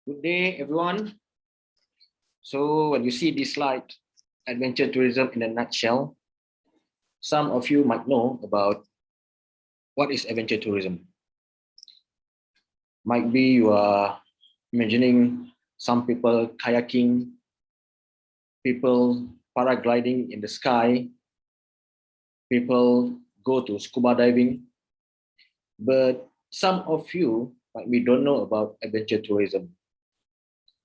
Good day, everyone. So when you see this slide, adventure tourism in a nutshell, some of you might know about what is adventure tourism. Might be you are imagining some people kayaking, people paragliding in the sky, people go to scuba diving, but some of you might be don't know about adventure tourism.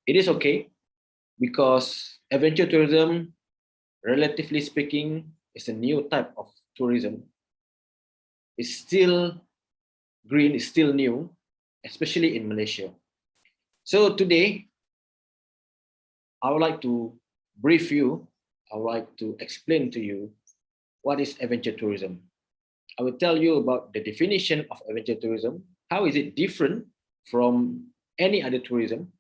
It is okay because adventure tourism, relatively speaking, is a new type of tourism. It's still green, it's still new, especially in Malaysia. So today, I would like to brief you, I would like to explain to you what is adventure tourism. I will tell you about the definition of adventure tourism. How is it different from any other tourism?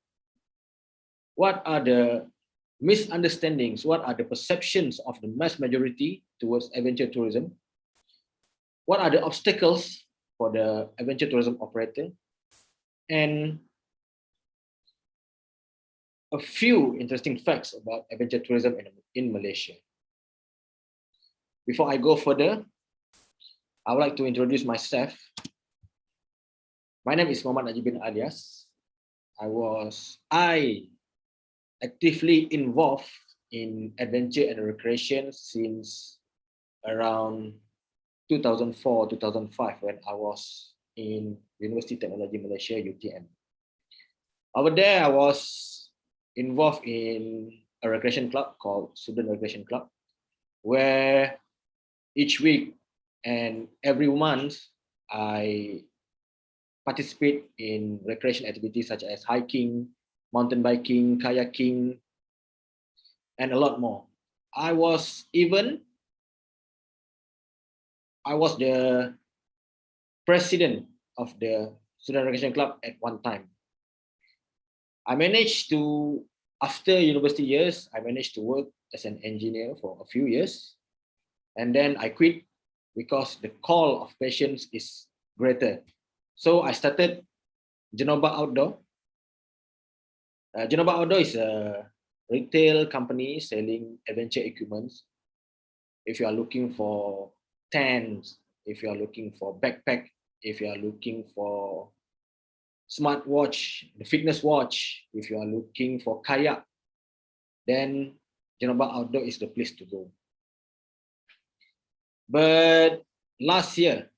What are the misunderstandings? What are the perceptions of the mass majority towards adventure tourism? What are the obstacles for the adventure tourism operator? And a few interesting facts about adventure tourism in Malaysia. Before I go further, I would like to introduce myself. My name is Mohd Najib bin Alias. I actively involved in adventure and recreation since around 2004, 2005 when I was in University Technology Malaysia, UTM. Over there, I was involved in a recreation club called Student Recreation Club, where each week and every month I participate in recreation activities such as hiking, mountain biking, kayaking, and a lot more. I was the president of the Student Recreation Club at one time. I managed to, after university years, I managed to work as an engineer for a few years. And then I quit because the call of patients is greater. So I started Jenoba Outdoor. Jenoba Outdoor is a retail company selling adventure equipment. If you are looking for tents, if you are looking for backpack, if you are looking for smartwatch, the fitness watch, if you are looking for kayak, then Jenoba Outdoor is the place to go. But last year,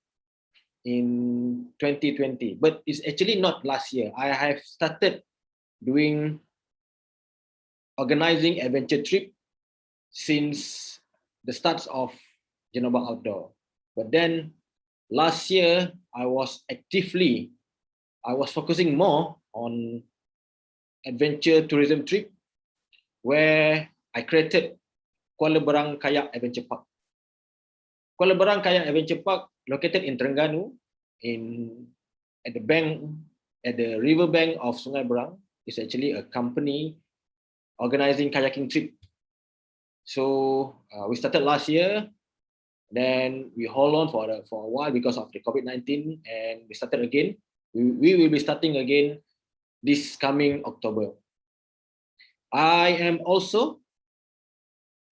in 2020, but it's actually not last year, I have started doing organizing adventure trip since the start of Jenoba Outdoor. But then last year, I was focusing more on adventure tourism trip, where I created Kuala Berang Kayak Adventure Park. Kuala Berang Kayak Adventure Park, located in Terengganu, at the river bank of Sungai Berang, is actually a company organizing kayaking trip. So we started last year, then we hold on for a while because of the COVID-19, and we started again. We will be starting again this coming October. I am also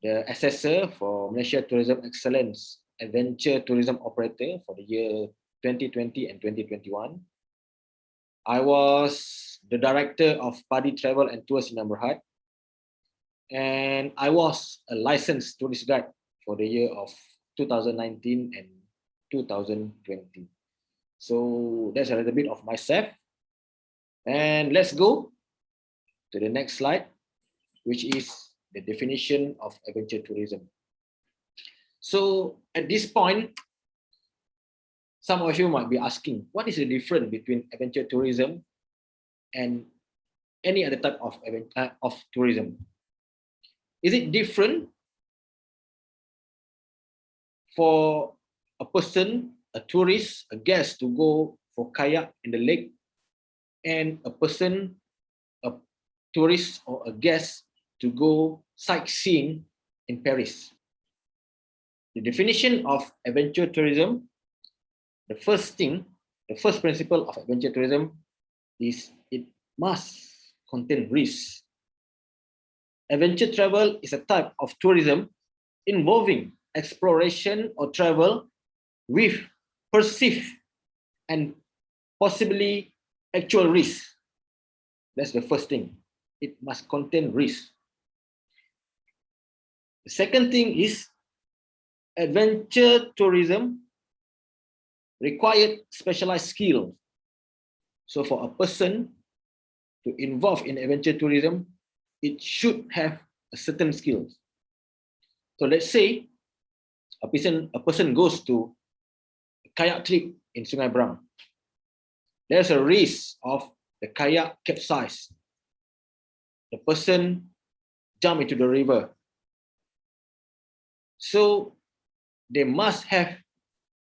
the assessor for Malaysia Tourism Excellence Adventure Tourism Operator for the year 2020 and 2021. I was the director of Padi Travel and Tours in Berhad, and I was a licensed tourist guide for the year of 2019 and 2020. So that's a little bit of myself. And let's go to the next slide, which is the definition of adventure tourism. So at this point, some of you might be asking, what is the difference between adventure tourism and any other type of tourism? Is it different for a person, a tourist, a guest to go for kayak in the lake, and a person, a tourist or a guest to go sightseeing in Paris? The definition of adventure tourism, the first principle of adventure tourism is it must contain risk. Adventure travel is a type of tourism involving exploration or travel with perceived and possibly actual risk. That's the first thing. It must contain risk. The second thing is adventure tourism required specialized skills. So for a person to involve in adventure tourism, it should have a certain skills. So let's say a person goes to a kayak trip in Sungai Brang. There's a risk of the kayak capsize. The person jump into the river. So they must have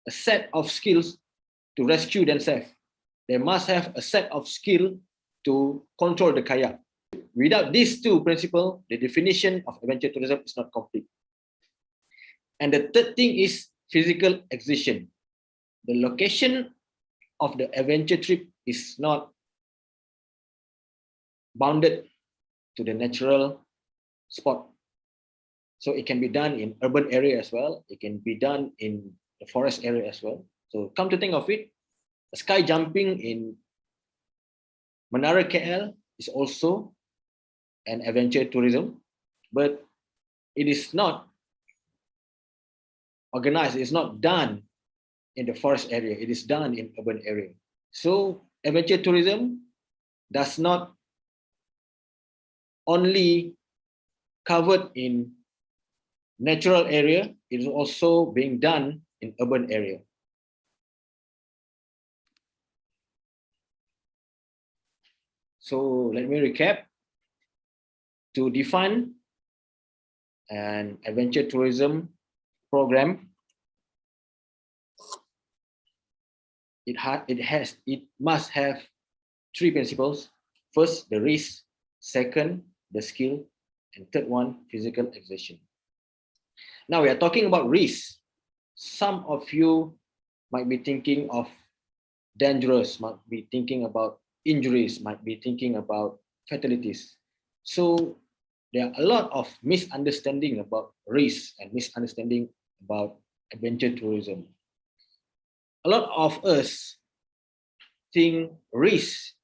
a set of skills to rescue themselves. They must have a set of skill to control the kayak. Without these two principles, the definition of adventure tourism is not complete. And the third thing is physical exertion. The location of the adventure trip is not bounded to the natural spot. So it can be done in urban area as well. It can be done in the forest area as well. So come to think of it, sky jumping in Menara KL is also an adventure tourism, but it is not organized. It's not done in the forest area. It is done in urban area. So adventure tourism does not only covered in natural area, it is also being done in urban area. So let me recap. To define an adventure tourism program, it must have three principles. First, the risk. Second, the skill. And third one, physical exertion. Now we are talking about risk. Some of you might be thinking of dangerous, might be thinking about injuries, might be thinking about fatalities. So there are a lot of misunderstanding about risk and misunderstanding about adventure tourism. A lot of us think risk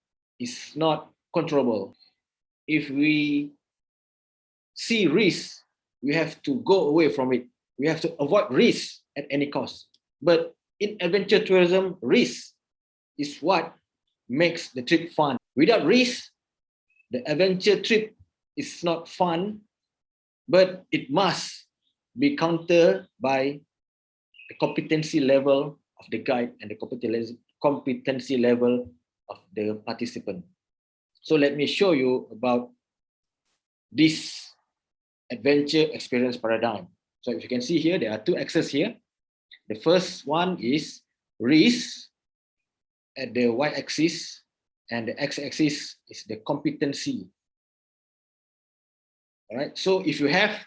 is not controllable. If we see risk, we have to go away from it. We have to avoid risk at any cost. But in adventure tourism, risk is what makes the trip fun. Without risk, the adventure trip is not fun, but it must be countered by the competency level of the guide and the competency level of the participant. So let me show you about this adventure experience paradigm. So if you can see here, there are two axes here. The first one is risk at the y-axis, and the x-axis is the competency. All right. So if you have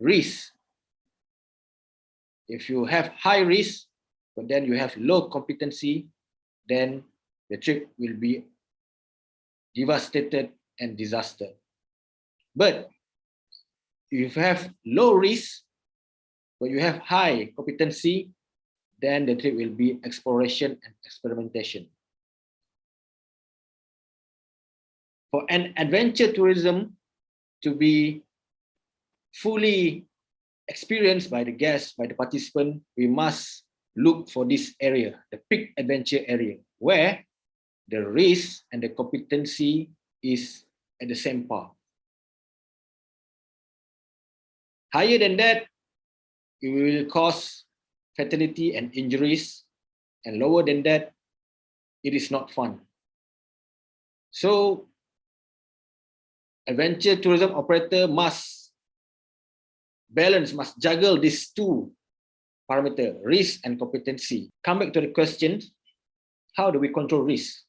risk, if you have high risk, but then you have low competency, then the trip will be devastated and disaster. But if you have low risk, but you have high competency, then the trip will be exploration and experimentation. For an adventure tourism to be fully experienced by the guests, by the participant, we must look for this area, the peak adventure area, where the risk and the competency is at the same par. Higher than that, it will cause fatality and injuries, and lower than that, it is not fun. So, adventure tourism operator must balance, must juggle these two parameters, risk and competency. Come back to the question, how do we control risk?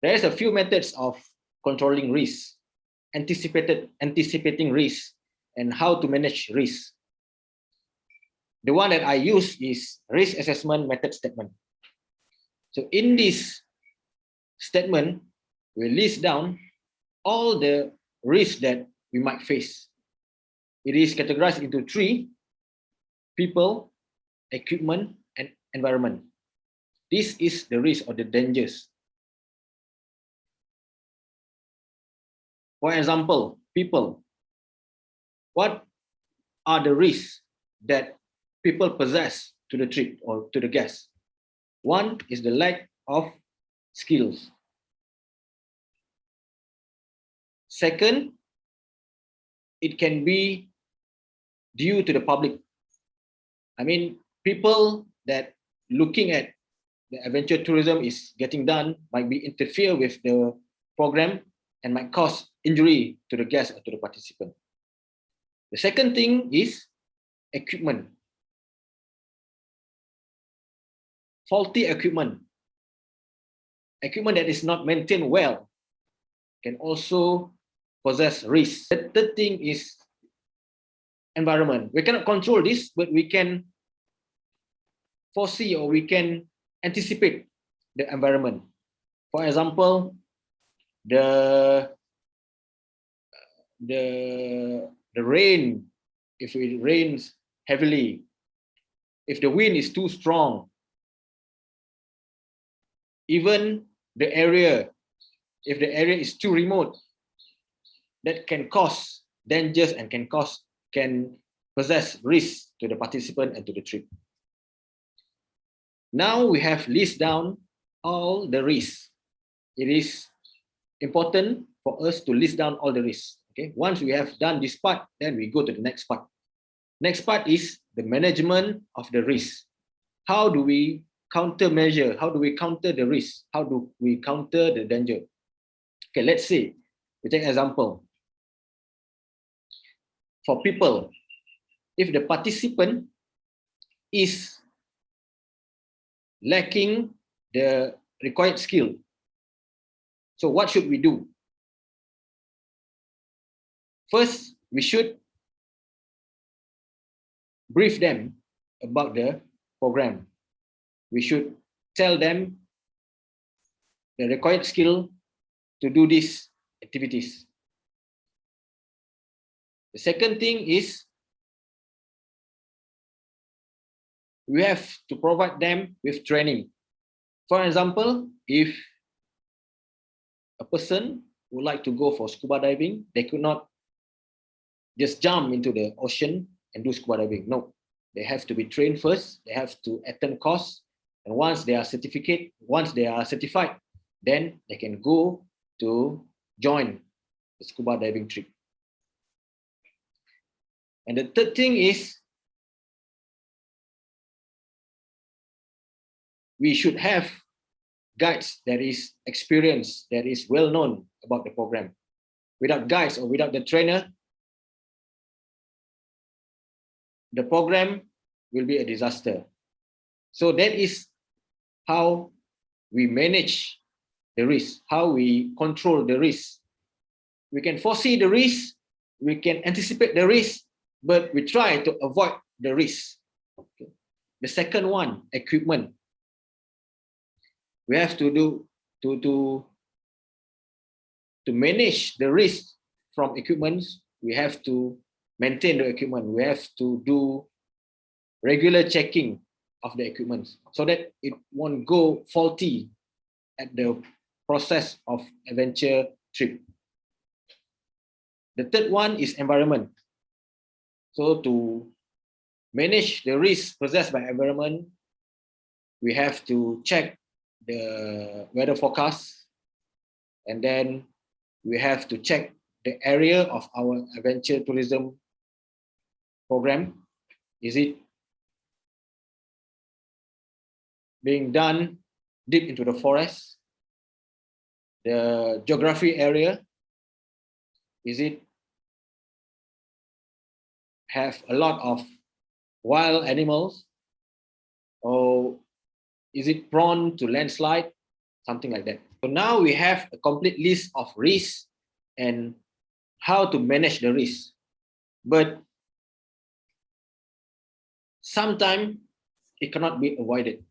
There's a few methods of controlling risk, anticipating risk, and how to manage risk. The one that I use is risk assessment method statement. So in this statement, we list down all the risks that we might face. It is categorized into 3: people, equipment, and environment. This is the risk or the dangers. For example, people. What are the risks that people possess to the trip or to the guests? One is the lack of skills. Second, it can be due to the public. I mean, people that looking at the adventure tourism is getting done might be interfere with the program and might cause injury to the guest or to the participant. The second thing is equipment. Faulty equipment. Equipment that is not maintained well can also possess risk. The third thing is environment. We cannot control this, but we can foresee or we can anticipate the environment. For example, the rain, if it rains heavily, if the wind is too strong, even the area, if the area is too remote, that can cause dangers and can possess risk to the participant and to the trip. Now we have list down all the risks. It is important for us to list down all the risks. Okay, once we have done this part, then we go to the next part. Next part is the management of the risk. How do we countermeasure? How do we counter the risk? How do we counter the danger? Okay, let's say we take an example. For people, if the participant is lacking the required skill, so what should we do? First, we should brief them about the program. We should tell them the required skill to do these activities. The second thing is we have to provide them with training. For example, if a person would like to go for scuba diving, they could not just jump into the ocean and do scuba diving. No, they have to be trained first. They have to attend course, and once they are certified, then they can go to join the scuba diving trip. And the third thing is we should have guides that is experienced, that is well known about the program. Without guides or without the trainer, the program will be a disaster. So that is how we manage the risk, how we control the risk. We can foresee the risk, we can anticipate the risk, but we try to avoid the risk. Okay. The second one, equipment. We have to do to manage the risk from equipment. We have to maintain the equipment. We have to do regular checking of the equipment so that it won't go faulty at the process of adventure trip. The third one is environment. So to manage the risk possessed by environment, we have to check the weather forecast, and then we have to check the area of our adventure tourism program. Is it being done deep into the forest? The geography area, is it have a lot of wild animals, or is it prone to landslide? Something like that. So now we have a complete list of risks and how to manage the risk. But sometimes it cannot be avoided.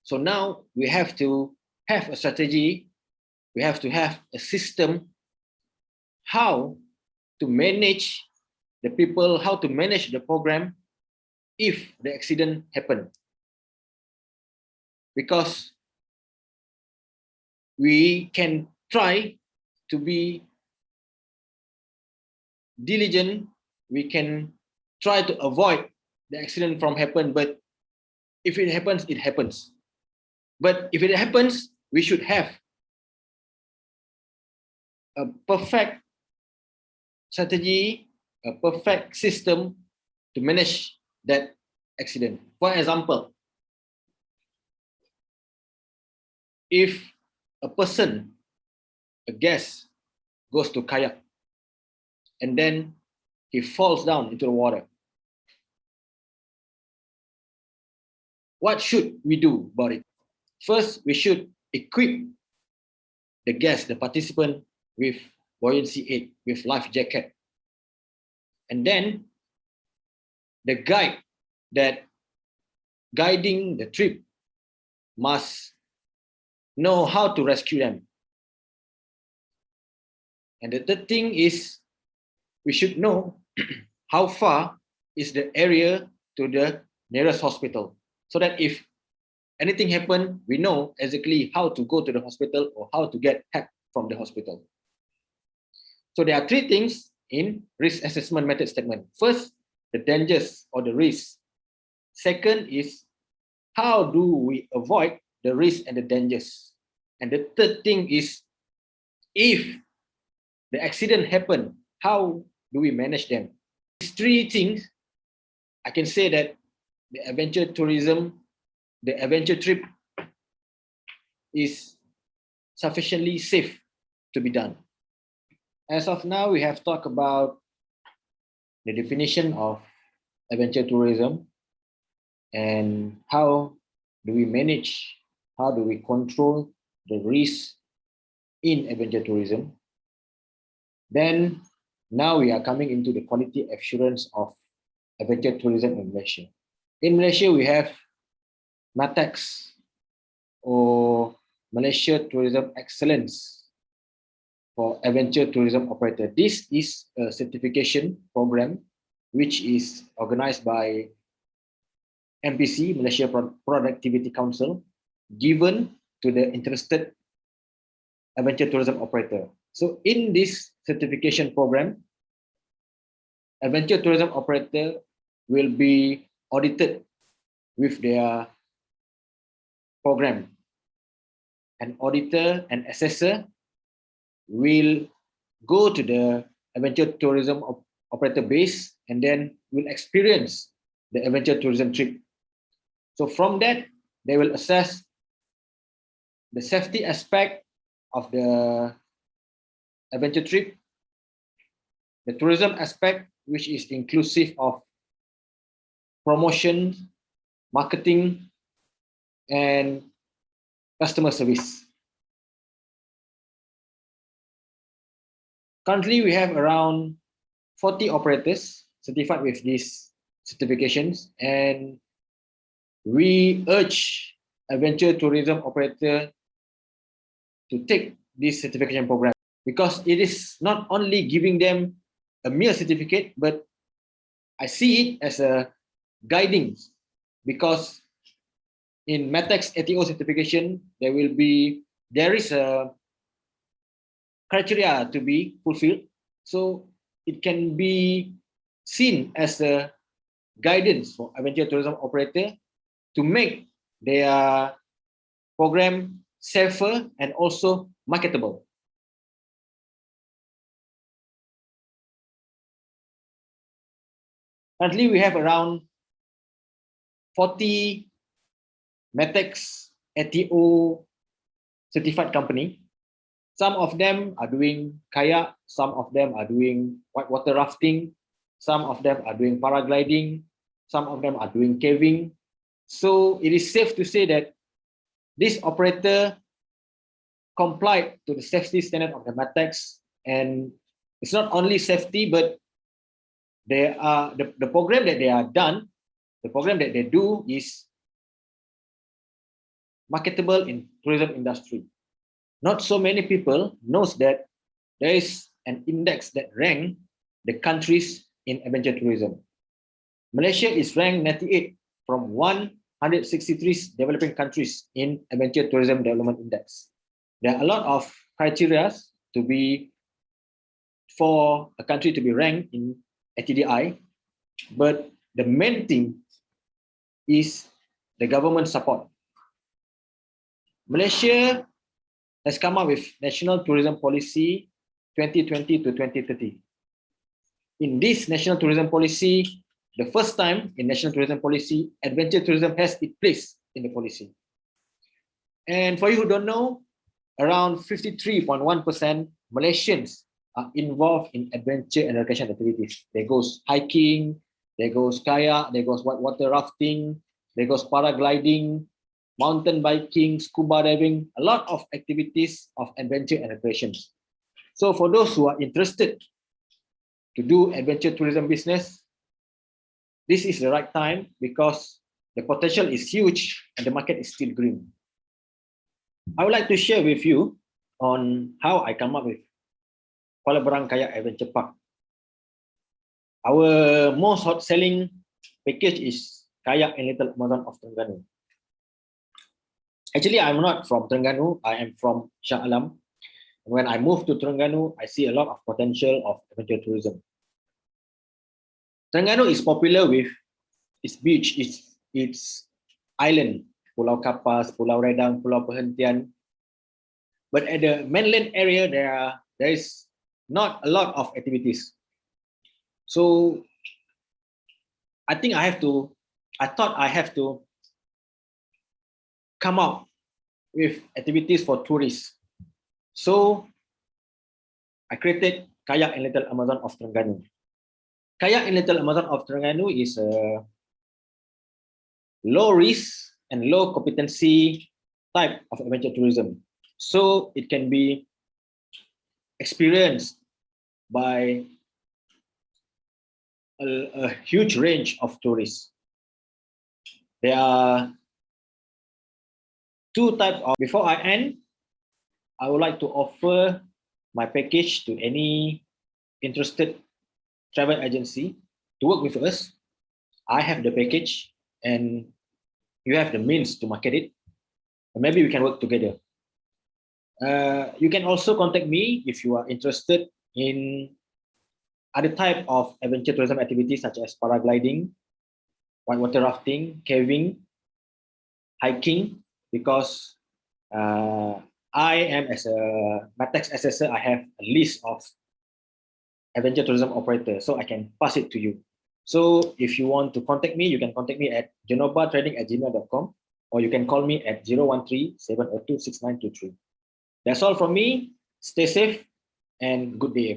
So now we have to have a strategy, we have to have a system how to manage the people, how to manage the program if the accident happen. Because we can try to be diligent, we can try to avoid the accident from happen, but if it happens, it happens. But if it happens, we should have a perfect strategy, a perfect system to manage that accident. For example, if a person, a guest, goes to kayak and then he falls down into the water, what should we do about it? First, we should equip the guest, the participant, with buoyancy aid, with life jacket. And then the guide that guiding the trip must know how to rescue them. And the third thing is we should know how far is the area to the nearest hospital, so that if anything happen, we know exactly how to go to the hospital or how to get help from the hospital. So there are three things in risk assessment method statement. First, the dangers or the risk. Second is how do we avoid the risk and the dangers. And the third thing is, if the accident happen, how do we manage them? These three things, I can say that the adventure tourism, the adventure trip is sufficiently safe to be done. As of now, we have talked about the definition of adventure tourism and how do we manage, how do we control the risk in adventure tourism. Then now we are coming into the quality assurance of adventure tourism in Malaysia. In Malaysia, we have MATEX, or Malaysia Tourism Excellence for Adventure Tourism Operator. This is a certification program which is organized by MPC, Malaysia Productivity Council, given to the interested adventure tourism operator. So in this certification program, adventure tourism operator will be audited with their program. An auditor and assessor will go to the adventure tourism operator base and then will experience the adventure tourism trip. So from that, they will assess the safety aspect of the adventure trip, the tourism aspect, which is inclusive of promotion, marketing, and customer service. Currently, we have around 40 operators certified with these certifications, and we urge adventure tourism operator to take this certification program, because it is not only giving them a mere certificate, but I see it as a guiding, because in MATEX ATO certification, there is a criteria to be fulfilled. So it can be seen as a guidance for adventure tourism operator to make their program safer and also marketable. Currently, we have around 40 MATEX ATO certified company. Some of them are doing kayak, some of them are doing whitewater rafting, some of them are doing paragliding, some of them are doing caving. So it is safe to say that this operator complied to the safety standard of the MATEX, and it's not only safety, but they are the program that they are done, the program that they do is marketable in tourism industry. Not so many people knows that there is an index that ranks the countries in adventure tourism. Malaysia is ranked 98 from 163 developing countries in Adventure Tourism Development Index. There are a lot of criteria for a country to be ranked in ATDI, but the main thing is the government support. Malaysia has come up with National Tourism Policy 2020 to 2030. In this National Tourism Policy, the first time in National Tourism Policy, adventure tourism has its place in the policy. And for you who don't know, around 53.1% Malaysians are involved in adventure and recreation activities. There goes hiking, there goes kayak, there goes whitewater rafting, there goes paragliding, mountain biking, scuba diving, a lot of activities of adventure and recreation. So for those who are interested to do adventure tourism business, this is the right time because the potential is huge and the market is still green. I would like to share with you on how I come up with Kuala Berang Kayak Adventure Park. Our most hot selling package is Kayak and Little Amazon of Terengganu. Actually, I'm not from Terengganu, I am from Shah Alam. When I moved to Terengganu, I see a lot of potential of adventure tourism. Terengganu is popular with its beach, its island, Pulau Kapas, Pulau Redang, Pulau Perhentian. But at the mainland area, there is not a lot of activities. So I thought I have to come up with activities for tourists. So I created Kayak and Little Amazon of Terengganu. Kayak and Little Amazon of Terengganu is a low risk and low competency type of adventure tourism. So it can be experienced by a huge range of tourists. There are two types of, before I end, I would like to offer my package to any interested travel agency to work with us. I have the package and you have the means to market it. And maybe we can work together. You can also contact me if you are interested in other type of adventure tourism activities such as paragliding, whitewater rafting, caving, hiking, because I am as my tax assessor, I have a list of adventure tourism operators, so I can pass it to you. So if you want to contact me, you can contact me at jenobatrading@gmail.com or you can call me at 013-702-6923. That's all from me. Stay safe and good day.